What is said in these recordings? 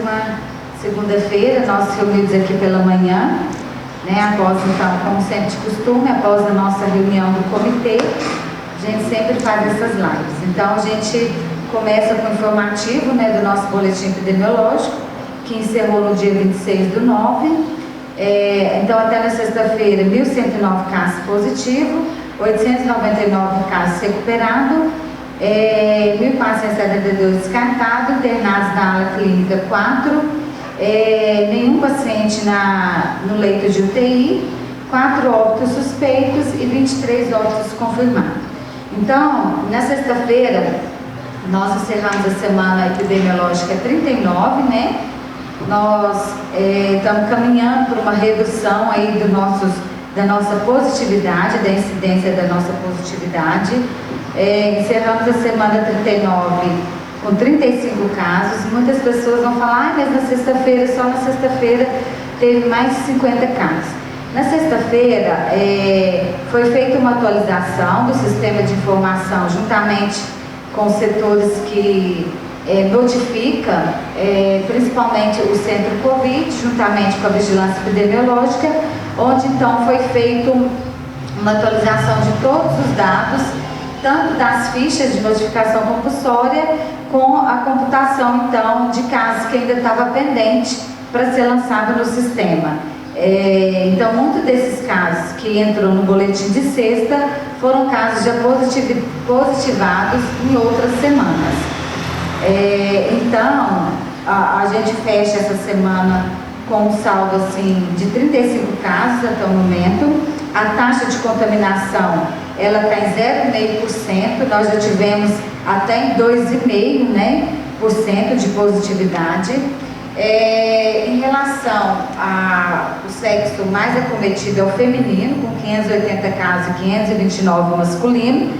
última segunda-feira, nós reunidos aqui pela manhã, né, após, então, como sempre de costume, após a nossa reunião do comitê, a gente sempre faz essas lives. Então, a gente começa com o informativo, né, do nosso boletim epidemiológico, que encerrou no dia 26/9. Então, até na sexta-feira, 1.109 casos positivos, 899 casos recuperados, 1.472 descartados, internados na ala clínica 4, nenhum paciente no leito de UTI, 4 óbitos suspeitos e 23 óbitos confirmados. Então, na sexta-feira, nós encerramos a semana epidemiológica 39, né? Nós estamos caminhando por uma redução aí da nossa positividade, da incidência da nossa positividade. Encerramos a semana 39 com 35 casos. Muitas pessoas vão falar, mas na sexta-feira, só na sexta-feira, teve mais de 50 casos. Na sexta-feira, foi feita uma atualização do sistema de informação, juntamente com os setores que notifica, principalmente o Centro Covid, juntamente com a Vigilância Epidemiológica, onde então foi feita uma atualização de todos os dados, tanto das fichas de notificação compulsória, com a computação então de casos que ainda estava pendente para ser lançado no sistema. Então, muitos desses casos que entrou no boletim de sexta foram casos já positivados em outras semanas. Então, a gente fecha essa semana com um saldo assim, de 35 casos até o momento. A taxa de contaminação ela está em 0,5%, nós já tivemos até em 2,5%, né, de positividade. Em relação ao sexo mais acometido é o feminino, com 580 casos e 529 masculino.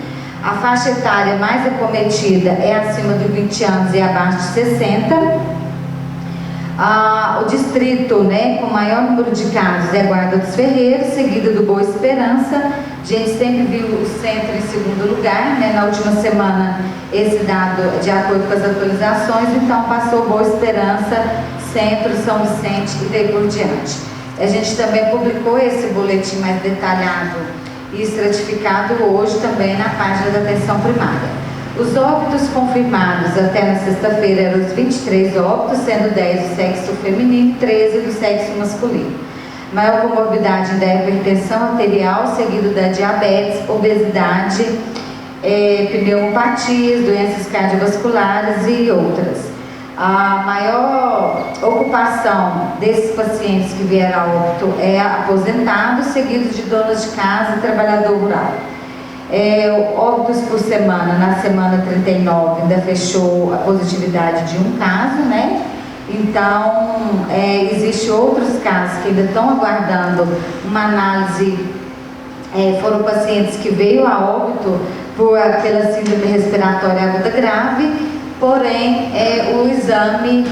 A faixa etária mais acometida é acima de 20 anos e abaixo de 60. O distrito, né, com maior número de casos é Guarda dos Ferreiros, seguido do Boa Esperança. A gente sempre viu o centro em segundo lugar, né? Na última semana esse dado, de acordo com as atualizações, então passou Boa Esperança, Centro, São Vicente e daí por diante. A gente também publicou esse boletim mais detalhado e estratificado hoje também na página da atenção primária. Os óbitos confirmados até na sexta-feira eram os 23 óbitos, sendo 10 do sexo feminino e 13 do sexo masculino. Maior comorbidade ainda é a hipertensão arterial, seguido da diabetes, obesidade, pneumopatias, doenças cardiovasculares e outras. A maior ocupação desses pacientes que vieram a óbito é aposentado, seguido de donas de casa e trabalhador rural. Óbitos por semana, na semana 39 ainda fechou a positividade de um caso, né? Então, existem outros casos que ainda estão aguardando uma análise. Foram pacientes que veio a óbito pela síndrome respiratória aguda grave, porém, o exame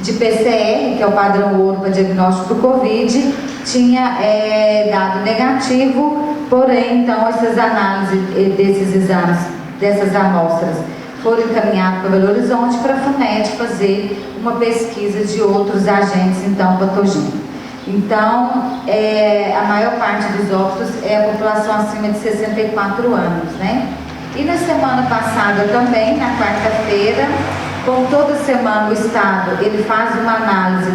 de PCR, que é o padrão ouro para diagnóstico do Covid, tinha dado negativo, porém, então, essas análises desses exames, dessas amostras, foram encaminhadas para Belo Horizonte para a FUNED fazer uma pesquisa de outros agentes, então, patogênicos. Então, a maior parte dos óbitos é a população acima de 64 anos, né? E na semana passada também, na quarta-feira, como toda semana o Estado, ele faz uma análise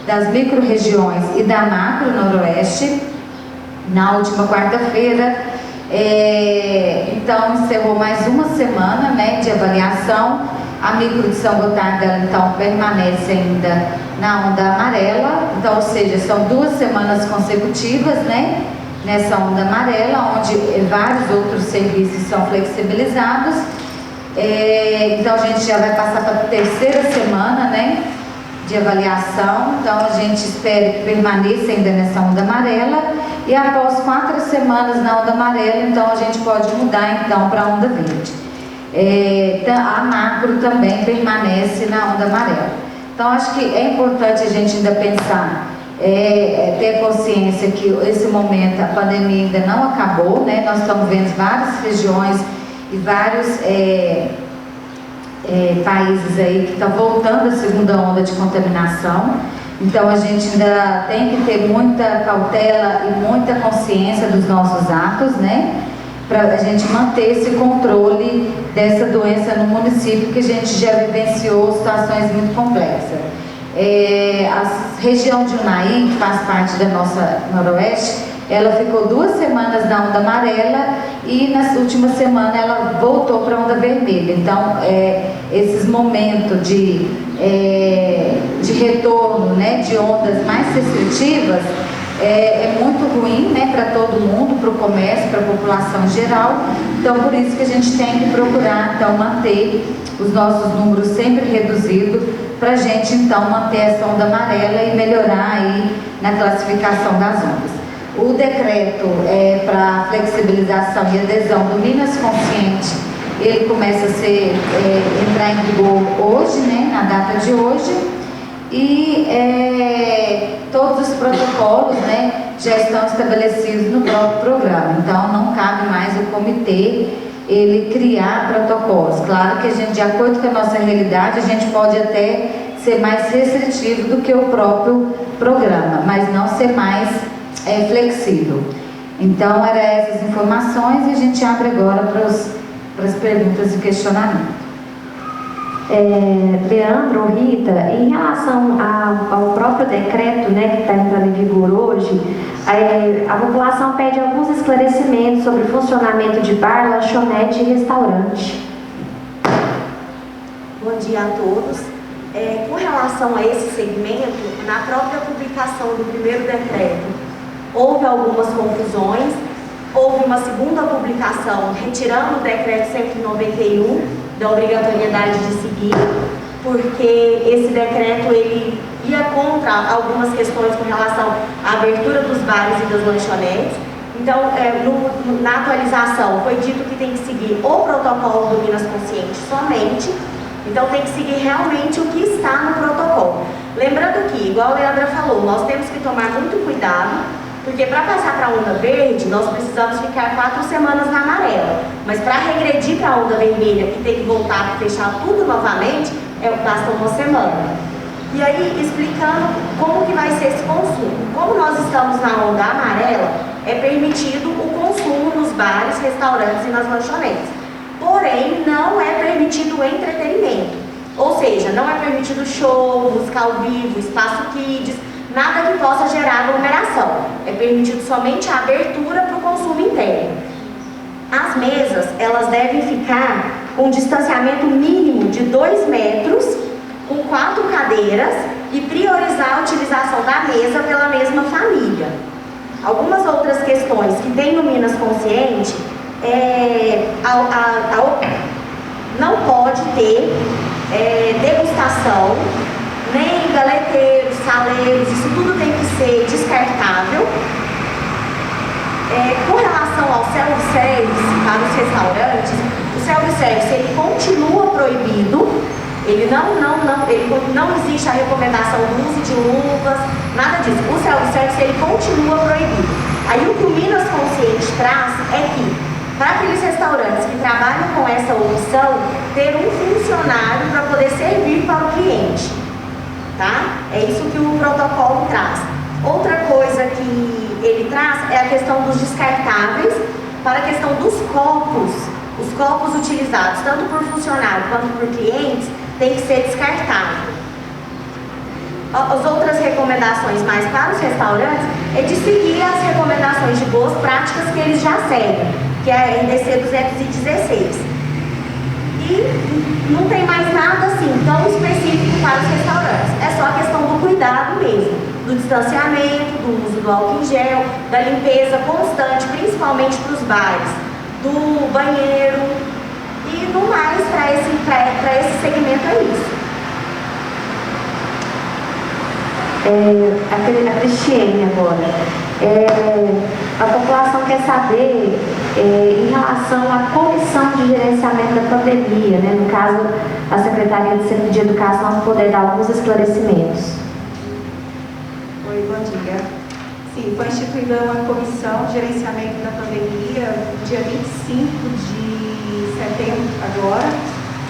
das micro-regiões e da macro noroeste. Na última quarta-feira, então encerrou mais uma semana, né, de avaliação. A micro de São Gotardo, ela, então, permanece ainda na onda amarela, então, ou seja, são 2 semanas consecutivas, né, nessa onda amarela, onde vários outros serviços são flexibilizados. Então, a gente já vai passar para a 3ª semana, né, de avaliação. Então, a gente espera que permaneça ainda nessa onda amarela, e após 4 semanas na onda amarela, então, a gente pode mudar, então, para a onda verde. A macro também permanece na onda amarela. Então, acho que é importante a gente ainda pensar, ter consciência que esse momento, a pandemia ainda não acabou, né? Nós estamos vendo várias regiões e vários países aí que estão voltando à segunda onda de contaminação. Então a gente ainda tem que ter muita cautela e muita consciência dos nossos atos, né? Para a gente manter esse controle dessa doença no município, que a gente já vivenciou situações muito complexas. A região de Unai, que faz parte da nossa Noroeste, ela ficou 2 semanas na onda amarela e na última semana ela voltou para a onda vermelha. Então, esses momentos de retorno, né, de ondas mais restritivas, é muito ruim, né, para todo mundo, para o comércio, para a população em geral. Então, por isso que a gente tem que procurar, então, manter os nossos números sempre reduzidos, para a gente, então, manter essa onda amarela e melhorar aí na classificação das ondas. O decreto para flexibilização e adesão do Minas Consciente, ele começa a entrar em vigor hoje, né, na data de hoje, e todos os protocolos, né, já estão estabelecidos no próprio programa. Então, não cabe mais o comitê ele criar protocolos. Claro que a gente, de acordo com a nossa realidade, a gente pode até ser mais restritivo do que o próprio programa, mas não ser mais flexível. Então, eram essas informações e a gente abre agora para as perguntas e questionamentos. Leandro, Rita, em relação ao próprio decreto, né, que está entrando em vigor hoje, a população pede alguns esclarecimentos sobre o funcionamento de bar, lanchonete e restaurante. Bom dia a todos. Com relação a esse segmento, na própria publicação do primeiro decreto, houve algumas confusões, houve uma segunda publicação retirando o decreto 191 da obrigatoriedade de seguir, porque esse decreto ele ia contra algumas questões com relação à abertura dos bares e das lanchonetes. Então, na atualização foi dito que tem que seguir o protocolo do Minas Consciente somente. Então tem que seguir realmente o que está no protocolo. Lembrando que, igual a Leandra falou, nós temos que tomar muito cuidado, porque para passar para a onda verde, nós precisamos ficar 4 semanas na amarela. Mas para regredir para a onda vermelha, que tem que voltar e fechar tudo novamente, basta 1 semana. E aí, explicando como que vai ser esse consumo. Como nós estamos na onda amarela, é permitido o consumo nos bares, restaurantes e nas lanchonetes. Porém, não é permitido o entretenimento. Ou seja, não é permitido show, música ao vivo, espaço kids, nada que possa gerar aglomeração. É permitido somente a abertura para o consumo interno. As mesas, elas devem ficar com um distanciamento mínimo de 2 metros, com 4 cadeiras e priorizar a utilização da mesa pela mesma família. Algumas outras questões que tem no Minas Consciente não pode ter degustação, nem galeteiros, saleiros, isso tudo tem que ser descartável. Com relação ao self-service para os restaurantes, o self-service ele continua proibido, ele não existe a recomendação do uso de luvas, nada disso. O self-service ele continua proibido. Aí o que o Minas Consciente traz é que para aqueles restaurantes que trabalham com essa opção, ter um funcionário para poder servir para o cliente, tá? É isso que o protocolo traz. Outra coisa que ele traz é a questão dos descartáveis, para a questão dos copos. Os copos utilizados, tanto por funcionário quanto por clientes, tem que ser descartável. As outras recomendações mais para os restaurantes é de seguir as recomendações de boas práticas que eles já seguem, que é a RDC 216. E não tem mais nada assim tão específico para os restaurantes. É só a questão do cuidado mesmo, do distanciamento, do uso do álcool em gel, da limpeza constante, principalmente para os bares, do banheiro. E no mais, para esse segmento é isso. A Cristiane agora. A população quer saber em relação à comissão de gerenciamento da pandemia, né? No caso, a Secretaria de Educação poder dar alguns esclarecimentos. Oi, bom dia. Sim, foi instituída uma comissão de gerenciamento da pandemia no dia 25 de setembro agora.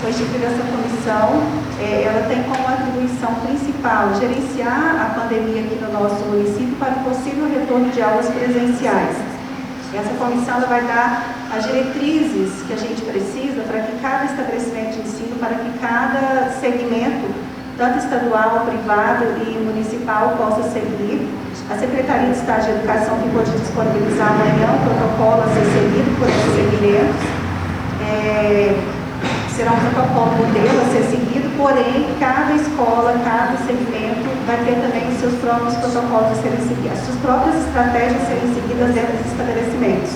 Foi instituída essa comissão, ela tem como atribuição principal gerenciar a pandemia aqui no nosso município para o possível retorno de aulas presenciais. Essa comissão ela vai dar as diretrizes que a gente precisa para que cada estabelecimento de ensino, para que cada segmento, tanto estadual, privado e municipal, possa seguir. A Secretaria de Estado de Educação que pode disponibilizar amanhã um protocolo a ser seguido por esses segmentos. Será um protocolo modelo a ser seguido, porém, cada escola, cada segmento vai ter também os seus próprios protocolos a serem seguidos, as suas próprias estratégias a serem seguidas dentro dos estabelecimentos.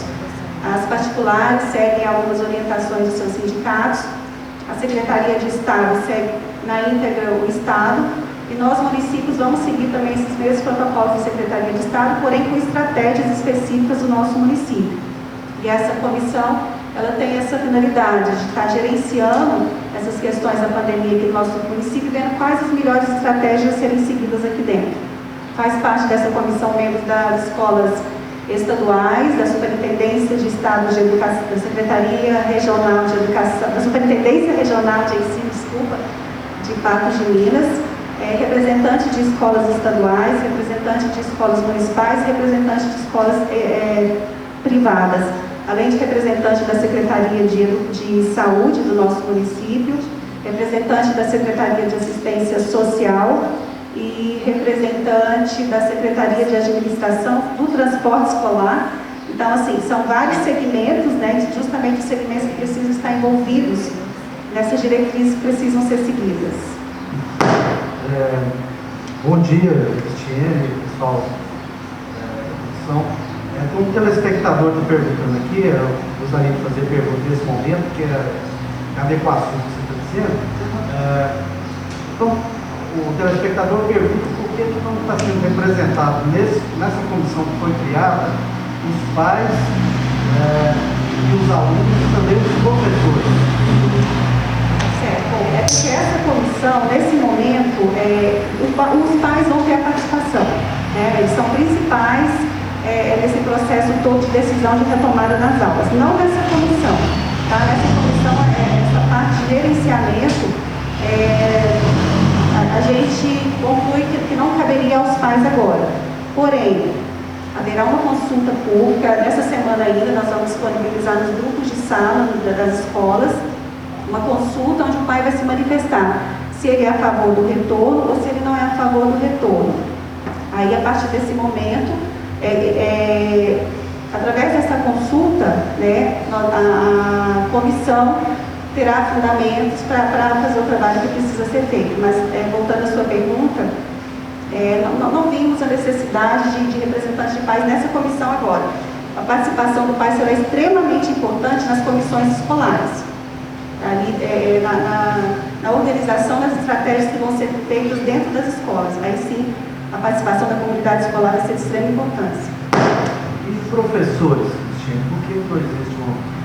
As particulares seguem algumas orientações dos seus sindicatos, a Secretaria de Estado segue na íntegra o Estado, e nós, municípios, vamos seguir também esses mesmos protocolos da Secretaria de Estado, porém com estratégias específicas do nosso município. E essa comissão, ela tem essa finalidade de estar gerenciando essas questões da pandemia aqui no nosso município, vendo quais as melhores estratégias a serem seguidas aqui dentro. Faz parte dessa comissão membros das escolas estaduais, da Superintendência de Estado de Educação, da Secretaria Regional de Educação, da Superintendência Regional de Ensino, de Patos de Minas, representante de escolas estaduais, representante de escolas municipais, representante de escolas privadas, além de representante da Secretaria de Saúde do nosso município, representante da Secretaria de Assistência Social e representante da Secretaria de Administração do Transporte Escolar. Então, assim, são vários segmentos, né, justamente os segmentos que precisam estar envolvidos nessas diretrizes que precisam ser seguidas. Bom dia, Cristiane, pessoal da comissão. Tem um telespectador está perguntando aqui, eu gostaria de fazer pergunta nesse momento, que é a adequação que você está dizendo. Então, o telespectador pergunta por que não está sendo representado nessa comissão que foi criada os pais e os alunos e também os professores. Certo. É porque essa comissão, nesse momento, os pais vão ter a participação, né? Eles são principais nesse processo todo de decisão de retomada das aulas. Não nessa comissão, tá? Nessa comissão, essa parte de gerenciamento, a gente conclui que não caberia aos pais agora. Porém, haverá uma consulta pública, nessa semana ainda nós vamos disponibilizar nos grupos de sala das escolas, uma consulta onde o pai vai se manifestar se ele é a favor do retorno ou se ele não é a favor do retorno. Aí, a partir desse momento, através dessa consulta, né, a comissão terá fundamentos para fazer o trabalho que precisa ser feito. Mas, voltando à sua pergunta, não vimos a necessidade de representantes de pais nessa comissão agora. A participação do pai será extremamente importante nas comissões escolares, ali, na organização das estratégias que vão ser feitas dentro das escolas. Aí sim, a participação da comunidade escolar vai ser de extrema importância. E professores, Cristina, por que não existe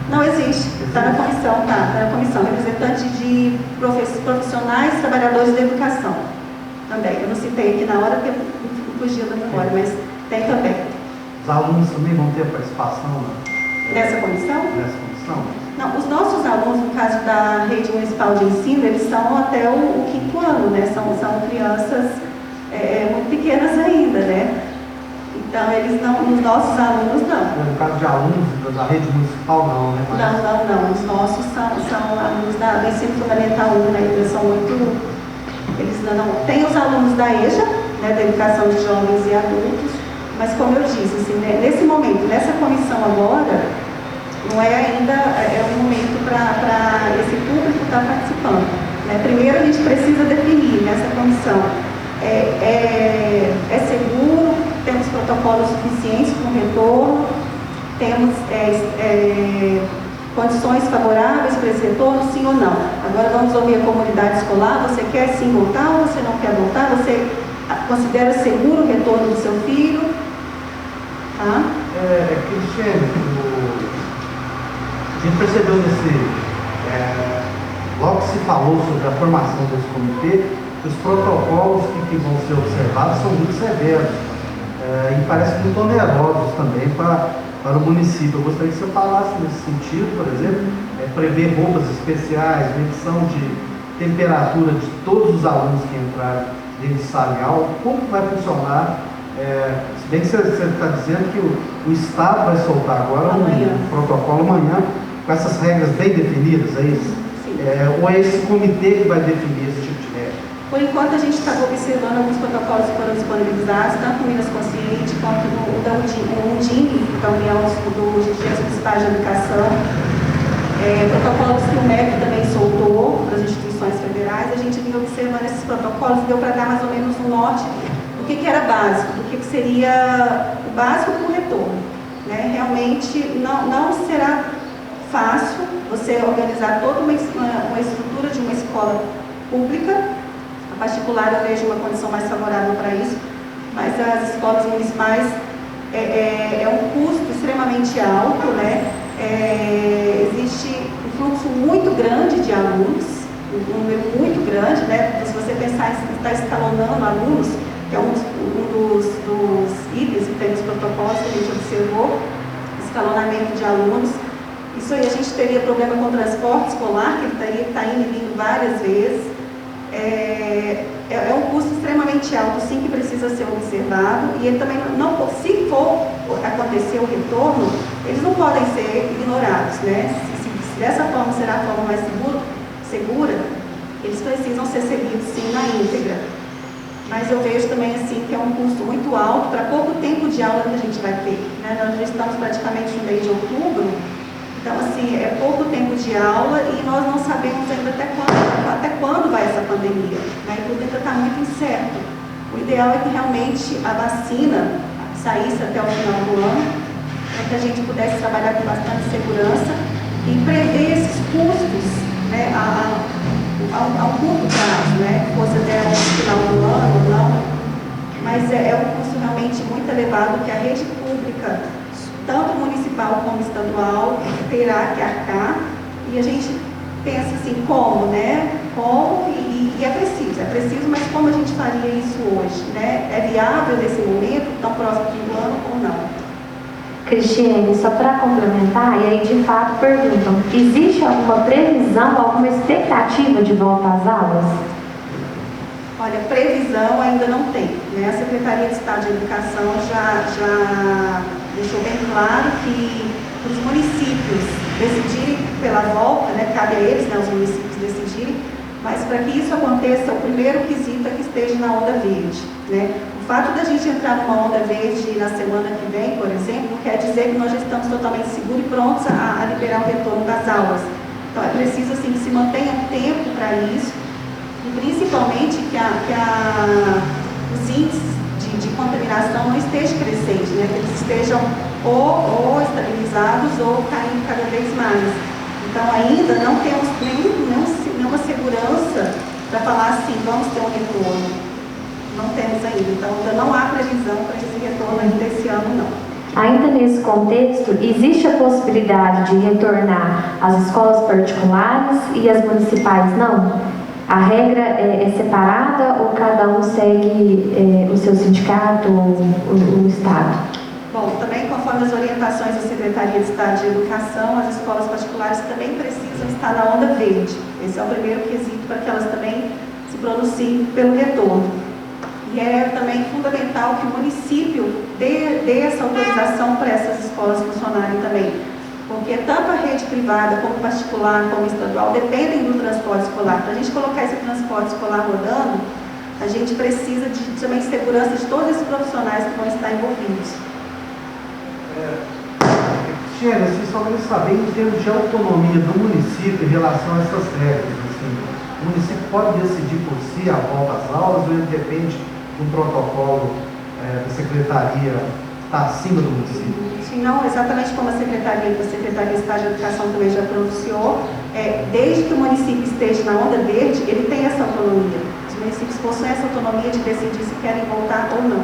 Não existe, está na comissão, está na comissão, representante de profissionais, trabalhadores da educação também. Eu não citei aqui na hora porque fugiu da memória, mas tem também. Os alunos também vão ter participação nessa comissão? Nessa comissão? Não, os nossos alunos, no caso da rede municipal de ensino, eles são até o 5º ano, né? São crianças muito pequenas ainda, né? Então, eles não, os nossos alunos não. No caso de alunos da rede municipal, não, né? Mas... Não. Os nossos são alunos do ensino fundamental 1, né? Eles são muito... Eles não... Tem os alunos da EJA, né? Da educação de jovens e adultos, mas como eu disse, assim, né? Nesse momento, nessa comissão agora, não é ainda um momento para esse público estar participando, né? Primeiro, a gente precisa definir nessa comissão, é seguro, temos protocolos suficientes para o retorno, temos condições favoráveis para esse retorno, sim ou não. Agora vamos ouvir a comunidade escolar, você quer sim voltar ou você não quer voltar? Você considera seguro o retorno do seu filho? Tá? Cristiane, a gente percebeu logo que se falou sobre a formação desse comitê, os protocolos que vão ser observados são muito severos e parecem muito onerosos também para o município. Eu gostaria que você falasse nesse sentido, por exemplo, prever roupas especiais, medição de temperatura de todos os alunos que entrarem dentro de sala de aula. Como vai funcionar? Se bem que você está dizendo que o Estado vai soltar agora um protocolo amanhã, com essas regras bem definidas, é isso? Ou é esse comitê que vai definir esse tipo de regra? Por enquanto, a gente está observando alguns protocolos que foram disponibilizados, tanto no Minas Consciente quanto no Undime, que é a União dos Dirigentes Municipais de Educação. Protocolos que o MEC também soltou para as instituições federais. A gente vinha observando esses protocolos, deu para dar mais ou menos um norte do que era básico, do que seria o básico para o retorno. Né? Realmente não será fácil você organizar toda uma estrutura de uma escola pública. A particular eu vejo uma condição mais favorável para isso, mas as escolas municipais é um custo extremamente alto, né? Existe um fluxo muito grande de alunos, um número muito grande, né? Se você pensar em estar escalonando alunos, que é um dos itens que tem nos protocolos que a gente observou, escalonamento de alunos. Isso aí a gente teria problema com o transporte escolar, que ele teria que estar indo e vindo várias vezes. É um custo extremamente alto, sim, que precisa ser observado, e ele também se for acontecer o retorno, eles não podem ser ignorados, né? Se dessa forma será a forma mais segura, eles precisam ser seguidos sim na íntegra. Mas eu vejo também assim que é um custo muito alto para pouco tempo de aula que a gente vai ter, né? Nós já estamos praticamente no mês de outubro. Então, assim, é pouco tempo de aula e nós não sabemos ainda até quando vai essa pandemia, né? Tudo ainda está muito incerto. O ideal é que realmente a vacina saísse até o final do ano, para que a gente pudesse trabalhar com bastante segurança e prever esses custos, né, a curto prazo, né? Fosse até o final do ano ou não. Mas é um custo realmente muito elevado que a rede pública, tanto municipal como estadual, terá que arcar, e a gente pensa assim, como, né? Como, e é preciso, mas como a gente faria isso hoje, né? É viável nesse momento, tão próximo do ano ou não? Cristiane, só para complementar, e aí de fato perguntam, existe alguma previsão, alguma expectativa de volta às aulas? Olha, previsão ainda não tem, né? A Secretaria de Estado de Educação já deixou bem claro que os municípios decidirem pela volta, né? Cabe a eles, né, os municípios decidirem, mas para que isso aconteça, o primeiro quesito é que esteja na onda verde, né? O fato da gente entrar numa onda verde na semana que vem, por exemplo, não quer dizer que nós já estamos totalmente seguros e prontos a liberar o retorno das aulas. Então é preciso assim, que se mantenha tempo para isso, e principalmente que os índices de contaminação não estejam crescentes, né? Que eles estejam ou estabilizados ou caindo cada vez mais. Então ainda não temos nenhuma segurança para falar assim, vamos ter um retorno. Não temos ainda, então ainda não há previsão para esse retorno ainda esse ano, não. Ainda nesse contexto, existe a possibilidade de retornar às escolas particulares e às municipais não? A regra é separada ou cada um segue o seu sindicato ou o Estado? Bom, também conforme as orientações da Secretaria de Estado de Educação, as escolas particulares também precisam estar na onda verde. Esse é o primeiro quesito para que elas também se pronunciem pelo retorno. E é também fundamental que o município dê essa autorização para essas escolas funcionarem também. Porque tanto a rede privada, como particular, como estadual, dependem do transporte escolar. Para a gente colocar esse transporte escolar rodando, a gente precisa de também segurança de todos esses profissionais que vão estar envolvidos. Cristiane, assim, só queria saber em termos de autonomia do município em relação a essas regras. Assim, o município pode decidir por si a volta às aulas ou ele depende de um protocolo da secretaria que está acima do município? Sim, não, exatamente como a Secretaria de Estado de Educação também já pronunciou, desde que o município esteja na onda verde, ele tem essa autonomia. Os municípios possuem essa autonomia de decidir se querem voltar ou não.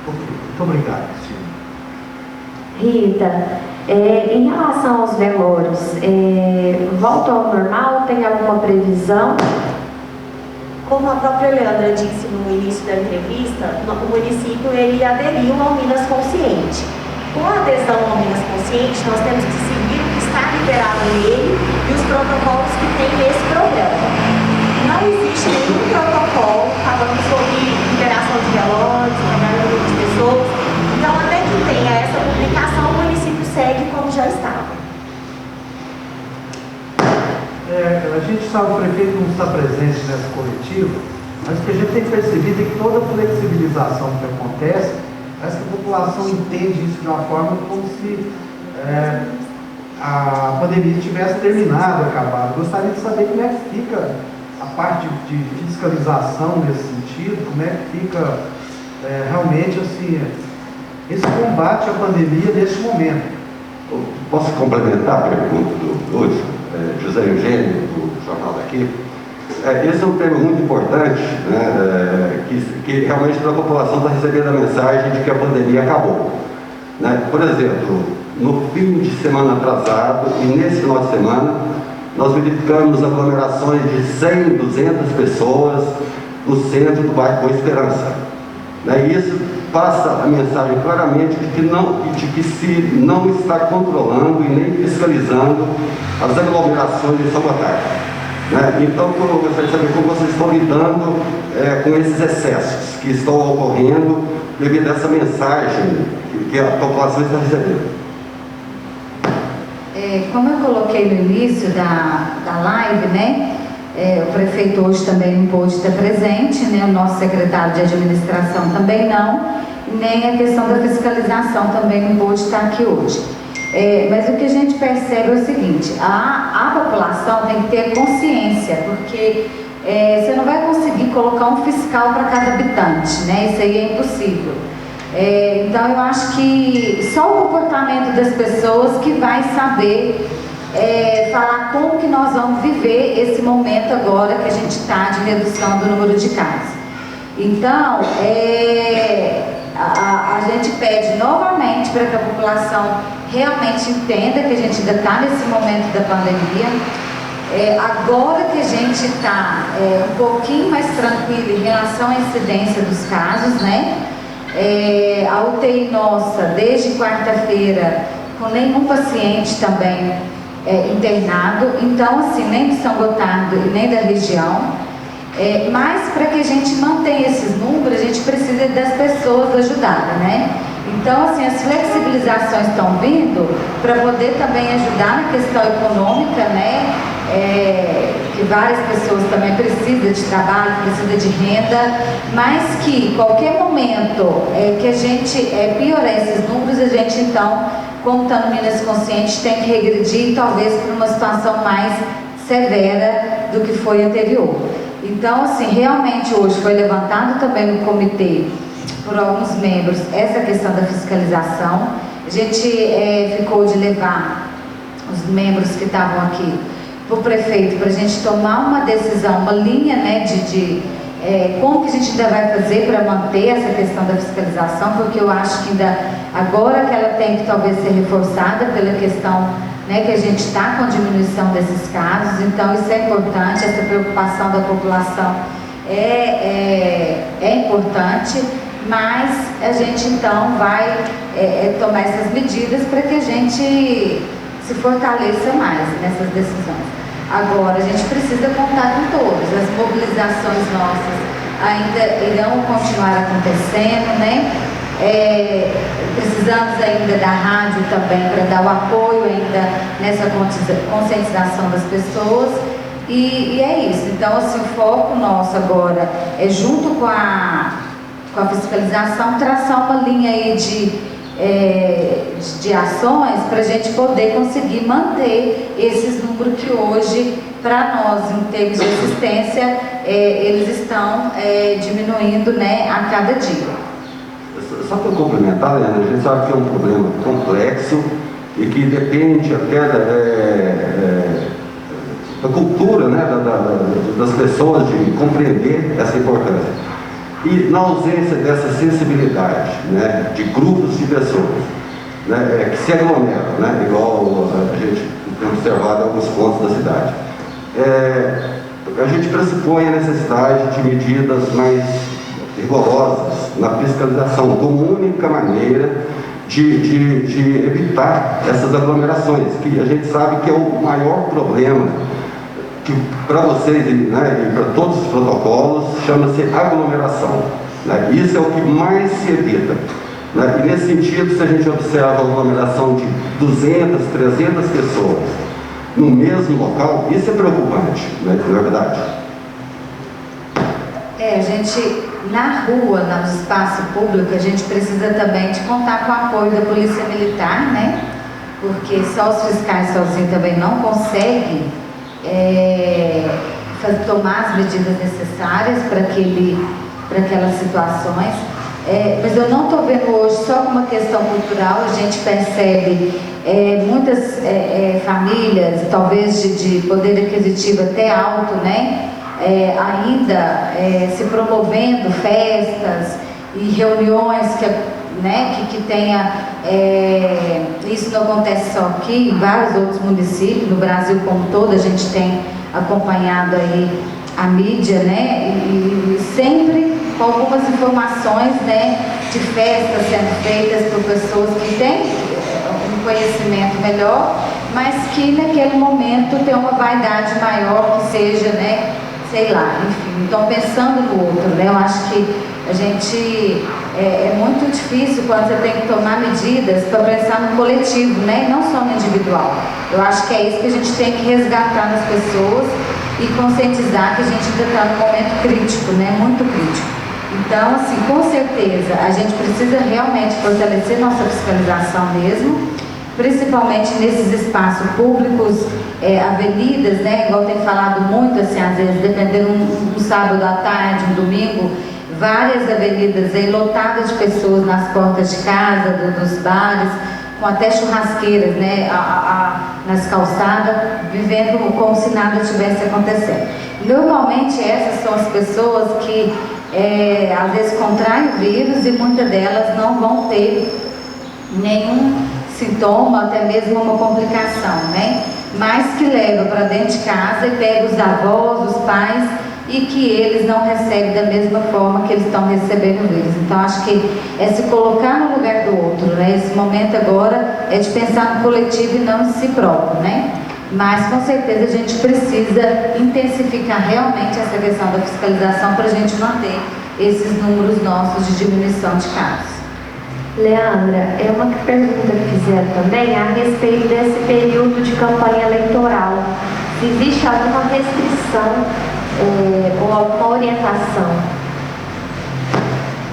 Ok, muito obrigado, Cristiane. Rita, em relação aos velórios, volta ao normal? Tem alguma previsão? Como a própria Leandra disse no início da entrevista, o município ele aderiu ao Minas Consciente. Com a adesão ao Minas Consciente, nós temos que seguir o que está em liberado nele e os protocolos que tem nesse programa. Não existe nenhum protocolo falando sobre liberação de velórios, trabalho de pessoas. Então, até que tenha essa publicação, o município segue como já estava. A gente sabe, o prefeito não está presente nessa coletiva, mas o que a gente tem percebido é que toda flexibilização que acontece, parece que a população entende isso de uma forma como se a pandemia tivesse terminado, acabado. Gostaria de saber como é que fica a parte de fiscalização nesse sentido, como é que fica realmente assim, esse combate à pandemia nesse momento. Posso complementar a pergunta do Hudson? José Eugênio, do jornal daqui. Esse é um tema muito importante, né, que realmente a população está recebendo a mensagem de que a pandemia acabou. Né? Por exemplo, no fim de semana atrasado e nesse final de semana, nós verificamos aglomerações de 100, 200 pessoas no centro do bairro Boa Esperança. Né? E isso passa a mensagem claramente de que se não está controlando e nem fiscalizando as aglomerações de São Gotardo. Né? Então, eu gostaria de saber como vocês estão lidando com esses excessos que estão ocorrendo devido a essa mensagem que a população está recebendo. Como eu coloquei no início da live, né? O prefeito hoje também não pôde estar presente, né? O nosso secretário de administração também não, nem a questão da fiscalização também não pôde estar aqui hoje. Mas o que a gente percebe é o seguinte, a população tem que ter consciência, porque você não vai conseguir colocar um fiscal para cada habitante, né? Isso aí é impossível. Então eu acho que só o comportamento das pessoas que vai saber falar como que nós vamos viver esse momento agora que a gente está de redução do número de casos. Então, a gente pede novamente para que a população realmente entenda que a gente ainda está nesse momento da pandemia. Agora que a gente está um pouquinho mais tranquilo em relação à incidência dos casos, né? A UTI nossa, desde quarta-feira, com nenhum paciente também internado, então assim, nem de São Gotardo e nem da região, mas para que a gente mantenha esses números, a gente precisa das pessoas ajudarem, né? Então assim, as flexibilizações estão vindo para poder também ajudar na questão econômica, né? Que várias pessoas também precisam de trabalho, precisam de renda, mas que qualquer momento que a gente piorar esses números, a gente então, como está no Minas Consciente, tem que regredir talvez para uma situação mais severa do que foi anterior. Então, assim, realmente hoje foi levantado também no comitê por alguns membros essa questão da fiscalização. A gente ficou de levar os membros que estavam aqui para o prefeito, para a gente tomar uma decisão, uma linha, né, como que a gente ainda vai fazer para manter essa questão da fiscalização, porque eu acho que ainda, agora que ela tem que talvez ser reforçada pela questão, né, que a gente está com a diminuição desses casos, então isso é importante, essa preocupação da população é importante, mas a gente então vai tomar essas medidas para que a gente se fortaleça mais nessas decisões. Agora, a gente precisa contar com todos. As mobilizações nossas ainda irão continuar acontecendo, né? Precisamos ainda da rádio também para dar o apoio ainda nessa conscientização das pessoas. E é isso. Então, assim, o foco nosso agora é, junto com a fiscalização, traçar uma linha aí de ações para a gente poder conseguir manter esses números que hoje, para nós, em termos de assistência, eles estão diminuindo, né, a cada dia. Só para complementar, Leandro, a gente sabe que é um problema complexo e que depende até da cultura, né, das pessoas de compreender essa importância. E na ausência dessa sensibilidade, né, de grupos de pessoas, né, que se aglomeram, né, igual a gente tem observado em alguns pontos da cidade, a gente pressupõe a necessidade de medidas mais rigorosas na fiscalização, como única maneira de evitar essas aglomerações, que a gente sabe que é o maior problema que para vocês, né, e para todos os protocolos, chama-se aglomeração, né? Isso é o que mais se evita, né? E nesse sentido, se a gente observa a aglomeração de 200, 300 pessoas no mesmo local, isso é preocupante, né, na verdade. A gente, na rua, no espaço público, a gente precisa também de contar com o apoio da Polícia Militar, né? Porque só os fiscais sozinhos também não conseguem tomar as medidas necessárias para aquelas situações. Mas eu não estou vendo hoje só como uma questão cultural, a gente percebe muitas famílias, talvez de poder aquisitivo até alto, né? Ainda se promovendo festas e reuniões que tenha, isso não acontece só aqui, em vários outros municípios, no Brasil como todo, a gente tem acompanhado aí a mídia, né, e sempre com algumas informações, né, de festas sendo feitas por pessoas que têm um conhecimento melhor, mas que naquele momento tem uma vaidade maior, que seja, né, sei lá, enfim, então pensando no outro, né, eu acho que a gente, é muito difícil quando você tem que tomar medidas para pensar no coletivo, né, não só no individual. Eu acho que é isso que a gente tem que resgatar nas pessoas e conscientizar que a gente ainda está num momento crítico, né, muito crítico. Então, assim, com certeza, a gente precisa realmente fortalecer nossa fiscalização mesmo, principalmente nesses espaços públicos, avenidas, né, igual tem falado muito, assim, às vezes, dependendo um sábado à tarde, um domingo, várias avenidas aí lotadas de pessoas nas portas de casa, dos bares, com até churrasqueiras, né, nas calçadas, vivendo como se nada tivesse acontecendo. Normalmente essas são as pessoas que às vezes contraem o vírus e muitas delas não vão ter nenhum sintoma, até mesmo uma complicação, né? Mas que leva para dentro de casa e pega os avós, os pais, e que eles não recebem da mesma forma que eles estão recebendo o vírus. Então, acho que é se colocar no lugar do outro, né? Esse momento agora é de pensar no coletivo e não em si próprio, né? Mas, com certeza, a gente precisa intensificar realmente essa questão da fiscalização para a gente manter esses números nossos de diminuição de casos. Leandra, é uma pergunta que fizeram também a respeito desse período de campanha eleitoral. Se existe alguma restrição ou alguma orientação?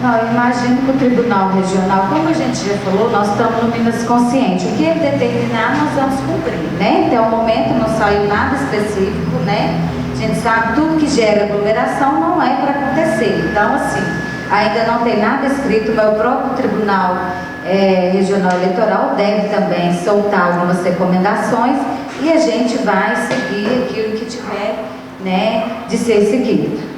Não, eu imagino que o Tribunal Regional, como a gente já falou, nós estamos no Minas Consciente. O que ele determinar, nós vamos cumprir, né? Até o momento não saiu nada específico, né? A gente sabe tudo que gera aglomeração não é para acontecer. Então, assim, ainda não tem nada escrito, mas o próprio Tribunal Regional Eleitoral deve também soltar algumas recomendações e a gente vai seguir aquilo que tiver, né, de ser seguido.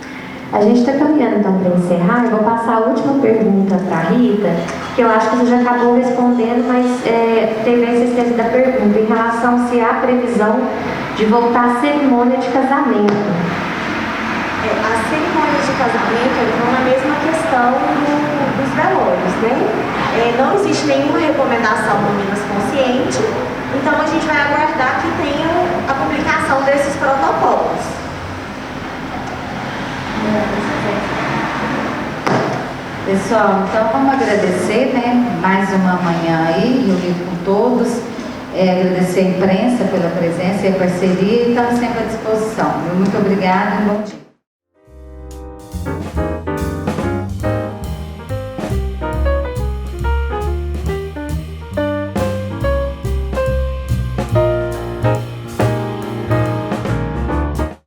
A gente está caminhando então para encerrar. Eu vou passar a última pergunta para a Rita, que eu acho que você já acabou respondendo, mas teve a insistência da pergunta em relação se há previsão de voltar à cerimônia de casamento. As cerimônias de casamento vão na mesma questão dos velórios, né? Não existe nenhuma recomendação no Minas Consciente, então a gente vai aguardar que tenha a publicação desses protocolos. Pessoal, então vamos agradecer, né, mais uma manhã aí, reunido com todos, agradecer a imprensa pela presença e a parceria e estamos sempre à disposição. Muito obrigada e bom dia.